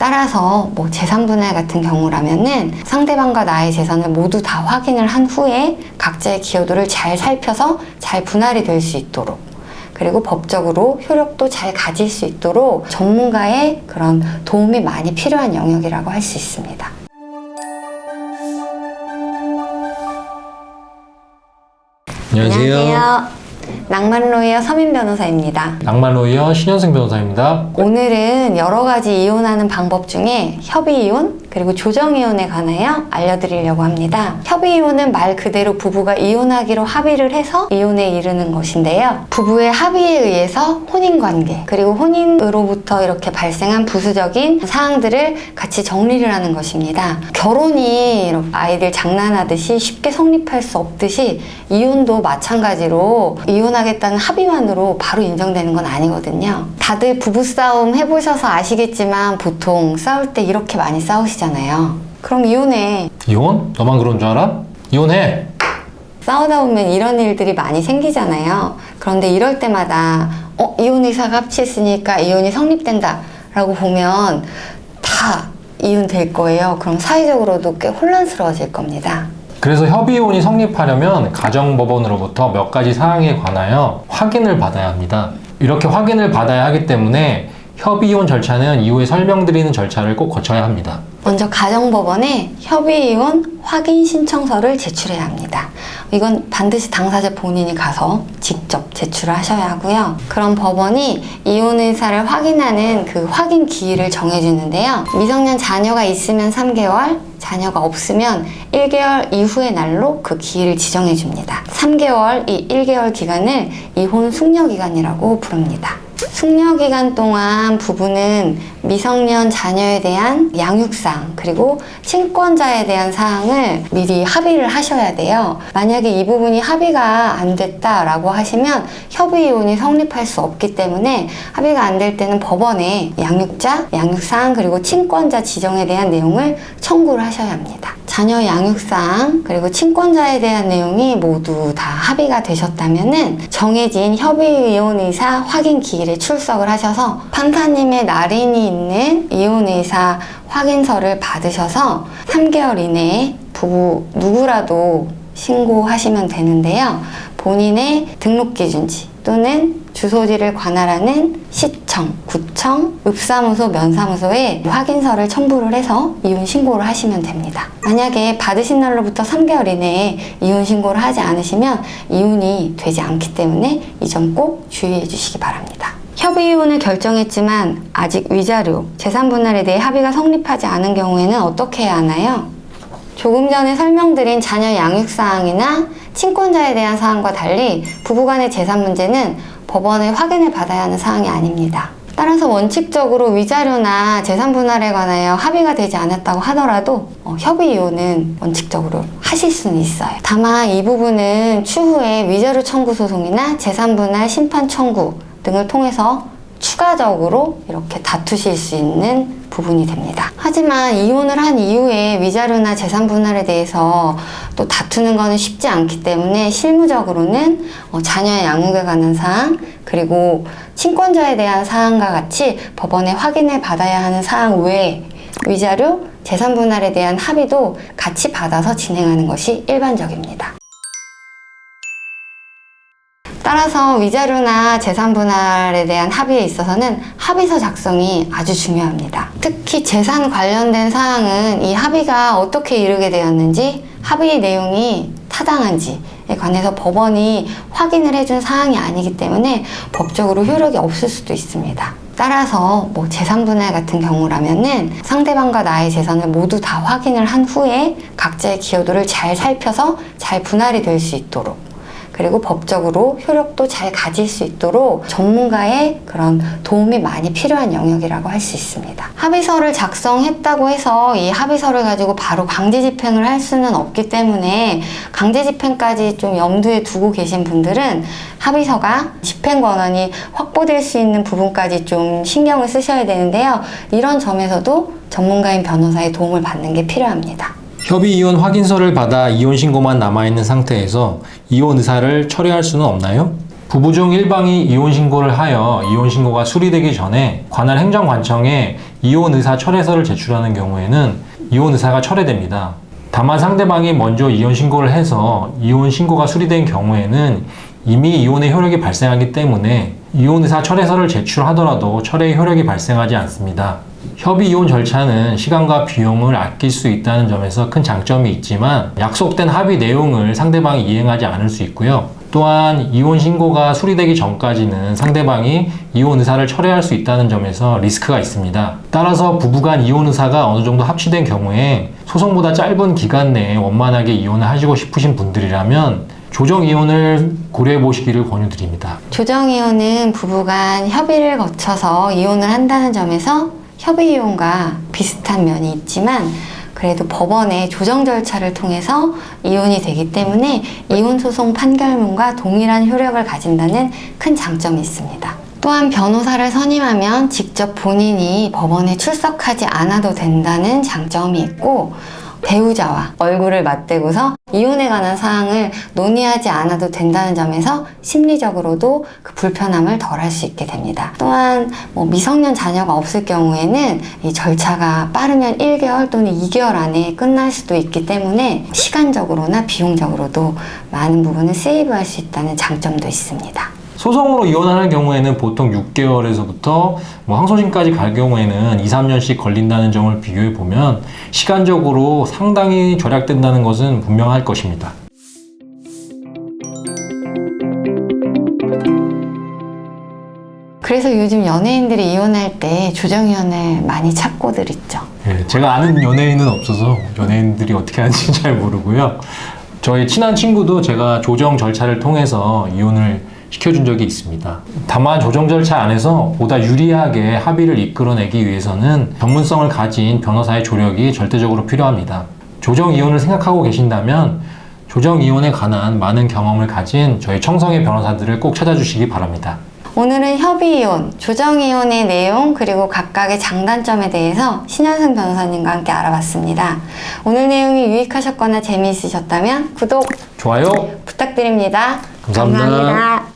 따라서 뭐 재산분할 같은 경우라면은 상대방과 나의 재산을 모두 다 확인을 한 후에 각자의 기여도를 잘 살펴서 잘 분할이 될 수 있도록, 그리고 법적으로 효력도 잘 가질 수 있도록 전문가의 그런 도움이 많이 필요한 영역이라고 할 수 있습니다. 안녕하세요. 낭만로이어 서민 변호사입니다. 낭만로이어 신현승 변호사입니다. 오늘은 여러 가지 이혼하는 방법 중에 협의이혼 그리고 조정이혼에 관하여 알려드리려고 합니다. 협의이혼은 말 그대로 부부가 이혼하기로 합의를 해서 이혼에 이르는 것인데요. 부부의 합의에 의해서 혼인관계 그리고 혼인으로부터 이렇게 발생한 부수적인 사항들을 같이 정리를 하는 것입니다. 결혼이 아이들 장난하듯이 쉽게 성립할 수 없듯이 이혼도 마찬가지로 이혼하겠다는 합의만으로 바로 인정되는 건 아니거든요. 다들 부부싸움 해보셔서 아시겠지만 보통 싸울 때 이렇게 많이 싸우시잖아요. 그럼 이혼해. 이혼? 너만 그런 줄 알아? 이혼해! 싸우다 보면 이런 일들이 많이 생기잖아요. 그런데 이럴 때마다 이혼 의사가 합치했으니까 이혼이 성립된다 라고 보면 다 이혼될 거예요. 그럼 사회적으로도 꽤 혼란스러워질 겁니다. 그래서 협의이혼이 성립하려면 가정법원으로부터 몇 가지 사항에 관하여 확인을 받아야 합니다. 이렇게 확인을 받아야 하기 때문에 협의이혼 절차는 이후에 설명드리는 절차를 꼭 거쳐야 합니다. 먼저 가정법원에 협의이혼 확인 신청서를 제출해야 합니다. 이건 반드시 당사자 본인이 가서 직접 제출을 하셔야 하고요. 그럼 법원이 이혼 의사를 확인하는 그 확인 기일을 정해주는데요. 미성년 자녀가 있으면 3개월, 자녀가 없으면 1개월 이후의 날로 그 기일을 지정해 줍니다. 3개월, 이 1개월 기간을 이혼 숙려기간이라고 부릅니다. 숙려기간 동안 부부는 미성년 자녀에 대한 양육사항 그리고 친권자에 대한 사항을 미리 합의를 하셔야 돼요. 만약에 이 부분이 합의가 안 됐다라고 하시면 협의이혼이 성립할 수 없기 때문에 합의가 안 될 때는 법원에 양육자, 양육사항 그리고 친권자 지정에 대한 내용을 청구를 하셔야 합니다. 자녀 양육사항 그리고 친권자에 대한 내용이 모두 다 합의가 되셨다면은 정해진 협의이혼 의사 확인 기일에 출석을 하셔서 판사님의 날인이 있는 이혼 의사 확인서를 받으셔서 3개월 이내에 부부 누구라도 신고하시면 되는데요. 본인의 등록기준지 또는 주소지를 관할하는 시청, 구청, 읍사무소, 면사무소에 확인서를 첨부를 해서 이혼 신고를 하시면 됩니다. 만약에 받으신 날로부터 3개월 이내에 이혼 신고를 하지 않으시면 이혼이 되지 않기 때문에 이 점 꼭 주의해 주시기 바랍니다. 협의이혼을 결정했지만 아직 위자료, 재산분할에 대해 합의가 성립하지 않은 경우에는 어떻게 해야 하나요? 조금 전에 설명드린 자녀 양육사항이나 친권자에 대한 사항과 달리 부부간의 재산 문제는 법원의 확인을 받아야 하는 사항이 아닙니다. 따라서 원칙적으로 위자료나 재산분할에 관하여 합의가 되지 않았다고 하더라도 협의이혼은 원칙적으로 하실 수는 있어요. 다만 이 부분은 추후에 위자료 청구 소송이나 재산분할 심판 청구 등을 통해서 추가적으로 이렇게 다투실 수 있는 부분이 됩니다. 하지만 이혼을 한 이후에 위자료나 재산 분할에 대해서 또 다투는 것은 쉽지 않기 때문에 실무적으로는 자녀의 양육에 관한 사항 그리고 친권자에 대한 사항과 같이 법원에 확인을 받아야 하는 사항 외에 위자료, 재산 분할에 대한 합의도 같이 받아서 진행하는 것이 일반적입니다. 따라서 위자료나 재산분할에 대한 합의에 있어서는 합의서 작성이 아주 중요합니다. 특히 재산 관련된 사항은 이 합의가 어떻게 이루게 되었는지, 합의 내용이 타당한지에 관해서 법원이 확인을 해준 사항이 아니기 때문에 법적으로 효력이 없을 수도 있습니다. 따라서 뭐 재산분할 같은 경우라면은 상대방과 나의 재산을 모두 다 확인을 한 후에 각자의 기여도를 잘 살펴서 잘 분할이 될 수 있도록, 그리고 법적으로 효력도 잘 가질 수 있도록 전문가의 그런 도움이 많이 필요한 영역이라고 할 수 있습니다. 합의서를 작성했다고 해서 이 합의서를 가지고 바로 강제 집행을 할 수는 없기 때문에 강제 집행까지 좀 염두에 두고 계신 분들은 합의서가 집행 권한이 확보될 수 있는 부분까지 좀 신경을 쓰셔야 되는데요. 이런 점에서도 전문가인 변호사의 도움을 받는 게 필요합니다. 협의이혼 확인서를 받아 이혼 신고만 남아있는 상태에서 이혼 의사를 철회할 수는 없나요? 부부 중 일방이 이혼 신고를 하여 이혼 신고가 수리되기 전에 관할 행정관청에 이혼 의사 철회서를 제출하는 경우에는 이혼 의사가 철회됩니다. 다만 상대방이 먼저 이혼 신고를 해서 이혼 신고가 수리된 경우에는 이미 이혼의 효력이 발생하기 때문에 이혼 의사 철회서를 제출하더라도 철회의 효력이 발생하지 않습니다. 협의 이혼 절차는 시간과 비용을 아낄 수 있다는 점에서 큰 장점이 있지만 약속된 합의 내용을 상대방이 이행하지 않을 수 있고요. 또한 이혼 신고가 수리되기 전까지는 상대방이 이혼 의사를 철회할 수 있다는 점에서 리스크가 있습니다. 따라서 부부간 이혼 의사가 어느 정도 합치된 경우에 소송보다 짧은 기간 내에 원만하게 이혼을 하시고 싶으신 분들이라면 조정 이혼을 고려해 보시기를 권유드립니다. 조정 이혼은 부부간 협의를 거쳐서 이혼을 한다는 점에서 협의 이혼과 비슷한 면이 있지만 그래도 법원의 조정 절차를 통해서 이혼이 되기 때문에 이혼 소송 판결문과 동일한 효력을 가진다는 큰 장점이 있습니다. 또한 변호사를 선임하면 직접 본인이 법원에 출석하지 않아도 된다는 장점이 있고 배우자와 얼굴을 맞대고서 이혼에 관한 사항을 논의하지 않아도 된다는 점에서 심리적으로도 그 불편함을 덜할 수 있게 됩니다. 또한 미성년 자녀가 없을 경우에는 이 절차가 빠르면 1개월 또는 2개월 안에 끝날 수도 있기 때문에 시간적으로나 비용적으로도 많은 부분을 세이브할 수 있다는 장점도 있습니다. 소송으로 이혼하는 경우에는 보통 6개월에서부터 항소심까지 갈 경우에는 2, 3년씩 걸린다는 점을 비교해 보면 시간적으로 상당히 절약된다는 것은 분명할 것입니다. 그래서 요즘 연예인들이 이혼할 때 조정이혼을 많이 찾고들 있죠. 예, 제가 아는 연예인은 없어서 연예인들이 어떻게 하는지 잘 모르고요. 저희 친한 친구도 제가 조정 절차를 통해서 이혼을 시켜준 적이 있습니다. 다만 조정 절차 안에서 보다 유리하게 합의를 이끌어내기 위해서는 전문성을 가진 변호사의 조력이 절대적으로 필요합니다. 조정 이혼을 생각하고 계신다면 조정 이혼에 관한 많은 경험을 가진 저희 청성의 변호사들을 꼭 찾아주시기 바랍니다. 오늘은 협의이혼, 조정이혼의 내용 그리고 각각의 장단점에 대해서 신현승 변호사님과 함께 알아봤습니다. 오늘 내용이 유익하셨거나 재미있으셨다면 구독, 좋아요 부탁드립니다. 감사합니다.